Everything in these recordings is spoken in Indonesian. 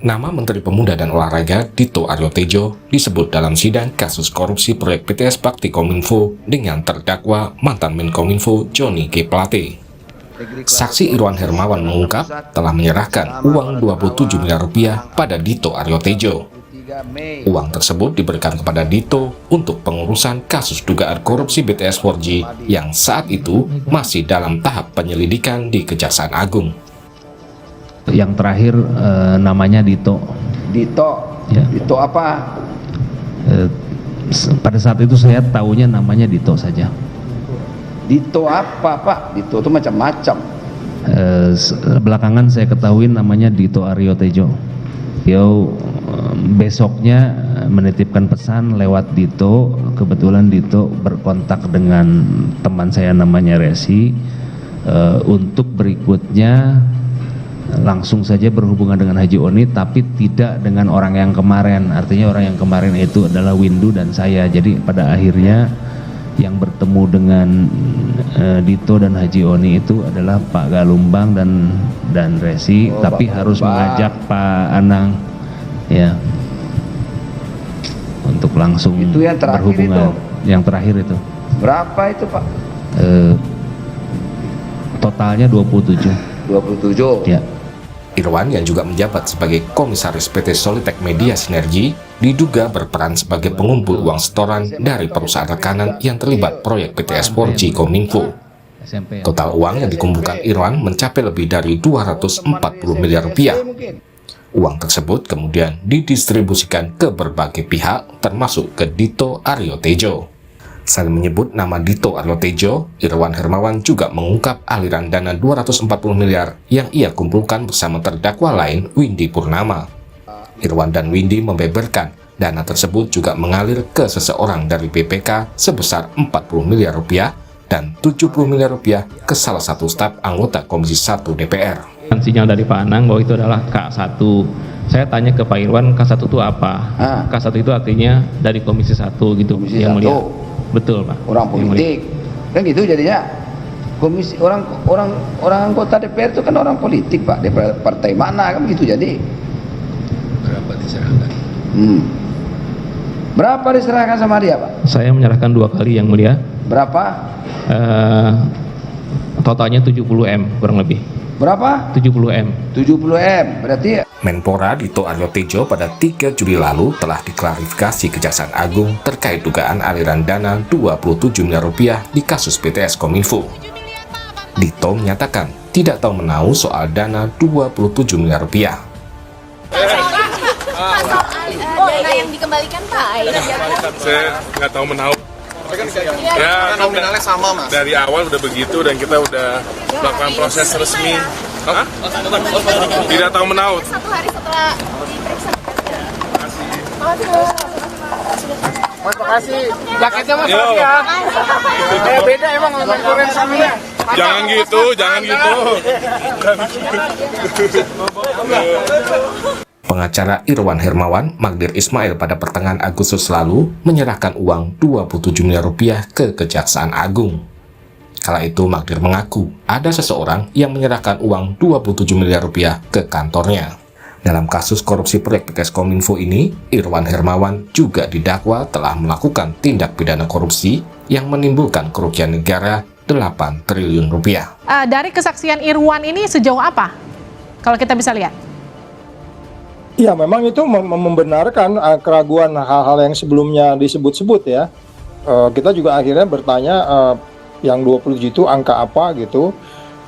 Nama Menteri Pemuda dan Olahraga Dito Aryo Tejo disebut dalam sidang kasus korupsi proyek PTS Bakti Kominfo dengan terdakwa mantan Menkominfo Johnny G. Plate. Saksi Irwan Hermawan mengungkap telah menyerahkan uang 27 miliar rupiah pada Dito Aryo Tejo. Uang tersebut diberikan kepada Dito untuk pengurusan kasus dugaan korupsi BTS 4G yang saat itu masih dalam tahap penyelidikan di Kejaksaan Agung. Yang terakhir namanya Dito. Dito, Ya. Dito apa? Pada saat itu saya tahunya namanya Dito saja. Dito apa Pak? Dito itu macam-macam. Belakangan saya ketahui namanya Dito Aryo Tejo. Dia besoknya menitipkan pesan lewat Dito. Kebetulan Dito berkontak dengan teman saya namanya Resi. Untuk berikutnya langsung saja berhubungan dengan Haji Oni, tapi tidak dengan orang yang kemarin. Artinya orang yang kemarin itu adalah Windu dan saya. Jadi pada akhirnya yang bertemu dengan Dito dan Haji Oni itu adalah Pak Galumbang dan Resi, tapi Pak harus Galumbang mengajak Pak Anang ya untuk langsung Itu yang terakhir berhubungan. Yang terakhir itu Berapa itu Pak? totalnya 27. 27. Ya. Irwan yang juga menjabat sebagai Komisaris PT Solitek Media Sinergi diduga berperan sebagai pengumpul uang setoran dari perusahaan rekanan yang terlibat proyek PTS 4G Kominfo. Total uang yang dikumpulkan Irwan mencapai lebih dari 240 miliar rupiah. Uang tersebut kemudian didistribusikan ke berbagai pihak termasuk ke Dito Aryo Tejo. Selain menyebut nama Dito Aryo Tejo, Irwan Hermawan juga mengungkap aliran dana 240 miliar yang ia kumpulkan bersama terdakwa lain Windy Purnama. Irwan dan Windy membeberkan dana tersebut juga mengalir ke seseorang dari BPK sebesar 40 miliar rupiah dan 70 miliar rupiah ke salah satu staf anggota Komisi 1 DPR. Sinyal dari Pak Anang bahwa itu adalah K1. Saya tanya ke Pak Irwan, K1 itu apa? K1 itu artinya dari Komisi 1 gitu. Komisi yang 1. mulia. Betul Pak. Orang politik. Kan gitu jadinya. Komisi orang anggota DPR itu kan orang politik Pak. DPR partai mana kan gitu jadi. Berapa diserahkan? Berapa diserahkan sama dia Pak? Saya menyerahkan 2 kali yang mulia. Berapa? Totalnya 70M kurang lebih. Berapa? 70M. 70M. Berarti Menpora Dito Aryo Tejo pada 3 Juli lalu telah diklarifikasi Kejaksaan Agung terkait dugaan aliran dana 27 miliar rupiah di kasus PTS Kominfo. Dito menyatakan tidak tahu menahu soal dana 27 miliar rupiah. Dana yang dikembalikan Pak. Saya nggak tahu menahu. Ya, nominalnya sama Mas. Dari awal udah begitu dan kita udah melakukan proses resmi. Hah? Tidak tahu menahu. 1 hari setelah diperiksa. Mas, makasih. Jaketnya Mas ya. Beda emang sama samanya. Jangan gitu, jangan gitu. Pengacara Irwan Hermawan, Magdir Ismail pada pertengahan Agustus lalu menyerahkan uang 27 miliar rupiah ke Kejaksaan Agung. Kala itu Magdir mengaku ada seseorang yang menyerahkan uang 27 miliar rupiah ke kantornya. Dalam kasus korupsi proyek PTS Kominfo ini, Irwan Hermawan juga didakwa telah melakukan tindak pidana korupsi yang menimbulkan kerugian negara 8 triliun rupiah. Dari kesaksian Irwan ini sejauh apa? Kalau kita bisa lihat. Ya, memang itu membenarkan keraguan hal-hal yang sebelumnya disebut-sebut ya. Kita juga akhirnya bertanya yang 27 itu angka apa gitu.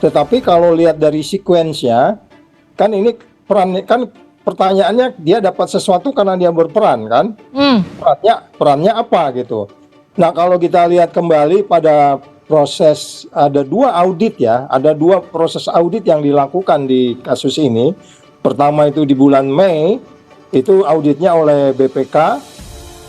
Tetapi kalau lihat dari sekuensnya, kan ini kan pertanyaannya dia dapat sesuatu karena dia berperan kan? Perannya apa gitu. Nah, kalau kita lihat kembali pada proses, ada 2 audit ya, ada 2 proses audit yang dilakukan di kasus ini. Pertama itu di bulan Mei, itu auditnya oleh BPK,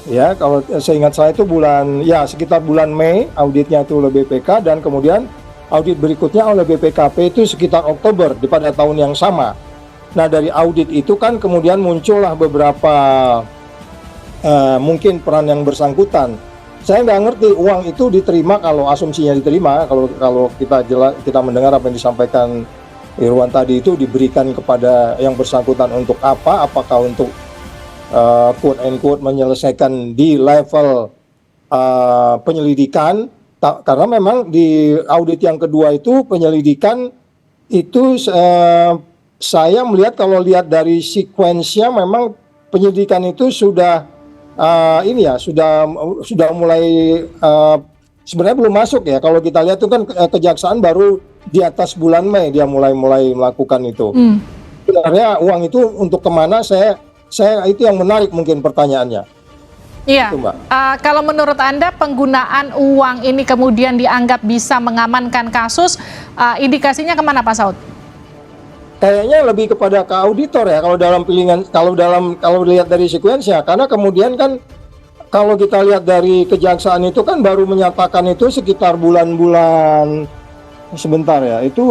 ya kalau seingat saya itu sekitar bulan Mei auditnya itu oleh BPK, dan kemudian audit berikutnya oleh BPKP itu sekitar Oktober pada tahun yang sama. Nah, dari audit itu kan kemudian muncullah beberapa mungkin peran yang bersangkutan. Saya nggak ngerti uang itu diterima, kalau asumsinya diterima, kalau kita mendengar apa yang disampaikan Irwan tadi itu diberikan kepada yang bersangkutan untuk apa? Apakah untuk quote and quote menyelesaikan di level penyelidikan? Karena memang di audit yang kedua itu penyelidikan itu saya melihat kalau lihat dari sekuensnya memang penyidikan itu sudah sudah mulai sebenarnya belum masuk ya. Kalau kita lihat itu kan kejaksaan baru di atas bulan Mei dia mulai melakukan itu. Sebenarnya uang itu untuk kemana? Saya itu yang menarik mungkin pertanyaannya. Iya. Itu, Mbak. Kalau menurut Anda penggunaan uang ini kemudian dianggap bisa mengamankan kasus, indikasinya kemana Pak Saud? Kayaknya lebih kepada ke auditor ya kalau dalam pilihan, kalau lihat dari sekuensnya, karena kemudian kan kalau kita lihat dari kejaksaan itu kan baru menyatakan itu sekitar bulan-bulan sebentar ya, itu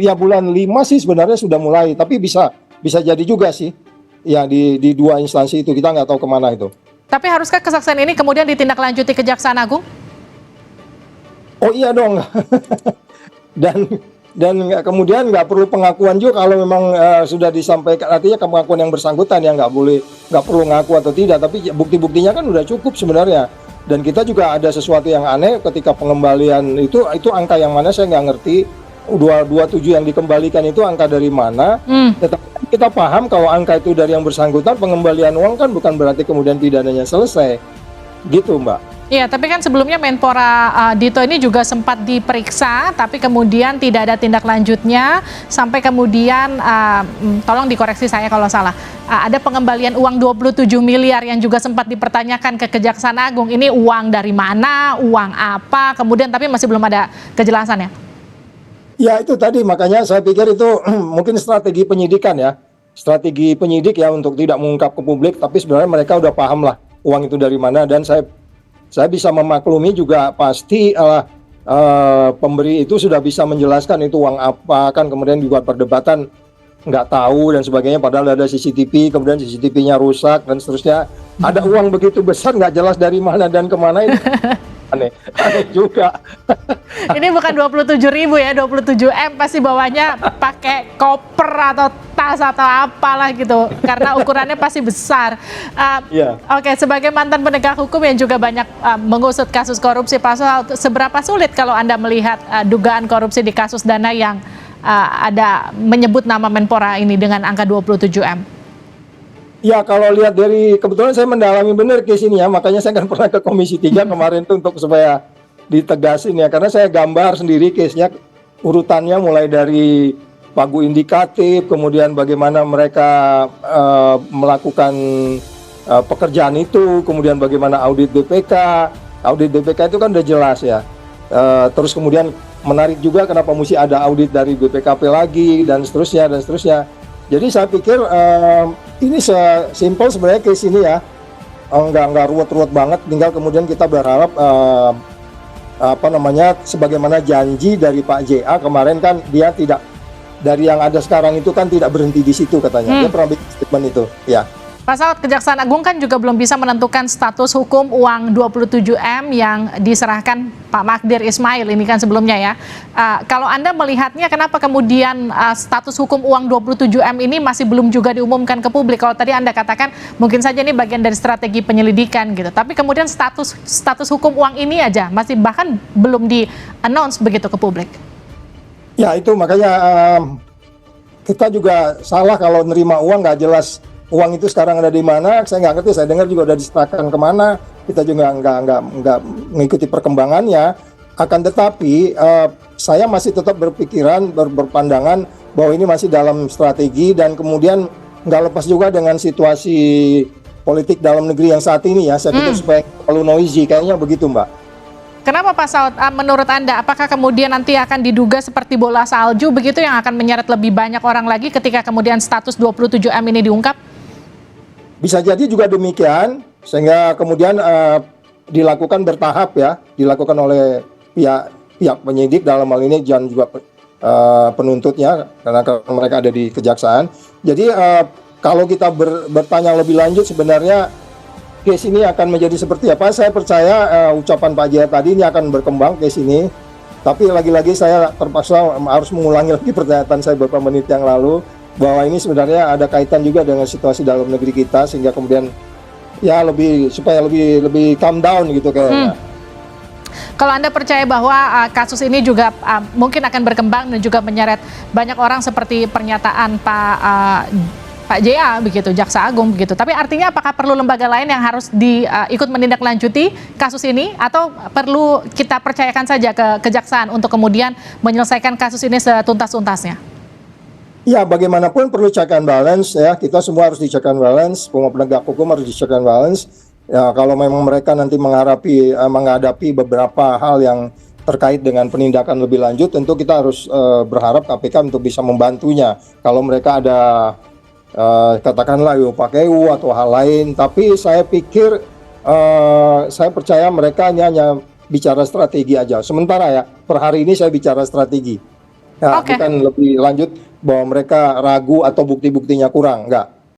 ya bulan 5 sih sebenarnya sudah mulai, tapi bisa jadi juga sih ya di dua instansi itu, kita nggak tahu kemana itu. Tapi haruskah kesaksian ini kemudian ditindaklanjuti Kejaksaan Agung? Oh iya dong. dan kemudian nggak perlu pengakuan juga kalau memang sudah disampaikan, artinya pengakuan yang bersangkutan ya nggak perlu ngaku atau tidak, tapi bukti-buktinya kan udah cukup sebenarnya. Dan kita juga ada sesuatu yang aneh ketika pengembalian itu angka yang mana saya nggak ngerti. 227 yang dikembalikan itu angka dari mana? Tetapi kita paham kalau angka itu dari yang bersangkutan, pengembalian uang kan bukan berarti kemudian pidananya selesai, gitu Mbak. Iya, tapi kan sebelumnya Menpora Dito ini juga sempat diperiksa, tapi kemudian tidak ada tindak lanjutnya, sampai kemudian, tolong dikoreksi saya kalau salah, ada pengembalian uang 27 miliar yang juga sempat dipertanyakan ke Kejaksaan Agung. Ini uang dari mana, uang apa, kemudian tapi masih belum ada kejelasan ya? Ya itu tadi, makanya saya pikir itu mungkin strategi penyidikan ya, strategi penyidik ya untuk tidak mengungkap ke publik, tapi sebenarnya mereka udah paham lah uang itu dari mana, dan saya bisa memaklumi juga pasti pemberi itu sudah bisa menjelaskan itu uang apa, kan kemudian juga perdebatan nggak tahu dan sebagainya, padahal ada CCTV, kemudian CCTV-nya rusak dan seterusnya, ada uang begitu besar nggak jelas dari mana dan kemana itu. Aneh juga. Ini bukan 27.000 ya, 27M pasti bawanya pakai koper atau tas atau apalah gitu, karena ukurannya pasti besar. Oke, sebagai mantan penegak hukum yang juga banyak mengusut kasus korupsi, Pak Saud, seberapa sulit kalau Anda melihat dugaan korupsi di kasus Dana yang ada menyebut nama Menpora ini dengan angka 27M? Ya kalau lihat dari, kebetulan saya mendalami benar case ini ya, makanya saya kan pernah ke Komisi 3 kemarin tuh untuk supaya ditegasin ya, karena saya gambar sendiri case-nya, urutannya mulai dari pagu indikatif, kemudian bagaimana mereka melakukan pekerjaan itu, kemudian bagaimana audit BPK itu kan udah jelas ya, terus kemudian menarik juga kenapa mesti ada audit dari BPKP lagi dan seterusnya. Jadi saya pikir ini sesimpel sebenarnya case ini ya, nggak ruwet-ruwet banget. Tinggal kemudian kita berharap sebagaimana janji dari Pak JA kemarin kan, dia tidak, dari yang ada sekarang itu kan tidak berhenti di situ katanya. Dia pernah bikin statement itu, ya. Pak Saud, Kejaksaan Agung kan juga belum bisa menentukan status hukum uang 27M yang diserahkan Pak Magdir Ismail ini kan sebelumnya ya. Kalau Anda melihatnya, kenapa kemudian status hukum uang 27M ini masih belum juga diumumkan ke publik? Kalau tadi Anda katakan mungkin saja ini bagian dari strategi penyelidikan gitu, tapi kemudian status hukum uang ini aja masih bahkan belum di-announce begitu ke publik. Ya itu makanya kita juga salah kalau nerima uang nggak jelas uang itu sekarang ada di mana. Saya nggak ngerti, saya dengar juga udah diserahkan kemana, kita juga nggak mengikuti perkembangannya. Akan tetapi saya masih tetap berpandangan bahwa ini masih dalam strategi, dan kemudian nggak lepas juga dengan situasi politik dalam negeri yang saat ini ya. Saya pikir supaya terlalu noisy, kayaknya begitu Mbak. Kenapa Pak Saud, menurut Anda, apakah kemudian nanti akan diduga seperti bola salju begitu yang akan menyeret lebih banyak orang lagi ketika kemudian status 27M ini diungkap? Bisa jadi juga demikian, sehingga kemudian dilakukan bertahap ya, dilakukan oleh pihak penyidik dalam hal ini, dan juga penuntutnya, karena mereka ada di kejaksaan. Jadi kalau kita bertanya lebih lanjut, sebenarnya case ini akan menjadi seperti apa? Saya percaya ucapan Pak Jaya tadi ini akan berkembang case ini, Tapi lagi-lagi saya terpaksa harus mengulangi lagi pernyataan saya beberapa menit yang lalu, bahwa ini sebenarnya ada kaitan juga dengan situasi dalam negeri kita, sehingga kemudian ya supaya lebih calm down gitu kayaknya. Kalau Anda percaya bahwa kasus ini juga mungkin akan berkembang dan juga menyeret banyak orang seperti pernyataan Pak JA begitu, Jaksa Agung begitu. Tapi artinya apakah perlu lembaga lain yang harus ikut menindaklanjuti kasus ini, atau perlu kita percayakan saja ke kejaksaan untuk kemudian menyelesaikan kasus ini setuntas-tuntasnya? Ya, bagaimanapun perlu check and balance ya. Kita semua harus di check and balance, penegak hukum harus di check and balance. Ya, kalau memang mereka nanti menghadapi beberapa hal yang terkait dengan penindakan lebih lanjut, tentu kita harus berharap KPK untuk bisa membantunya. Kalau mereka ada katakanlah UPKU atau hal lain, tapi saya pikir saya percaya mereka hanya bicara strategi aja. Sementara ya, per hari ini saya bicara strategi. Ya, bukan lebih lanjut bahwa mereka ragu atau bukti-buktinya kurang, enggak.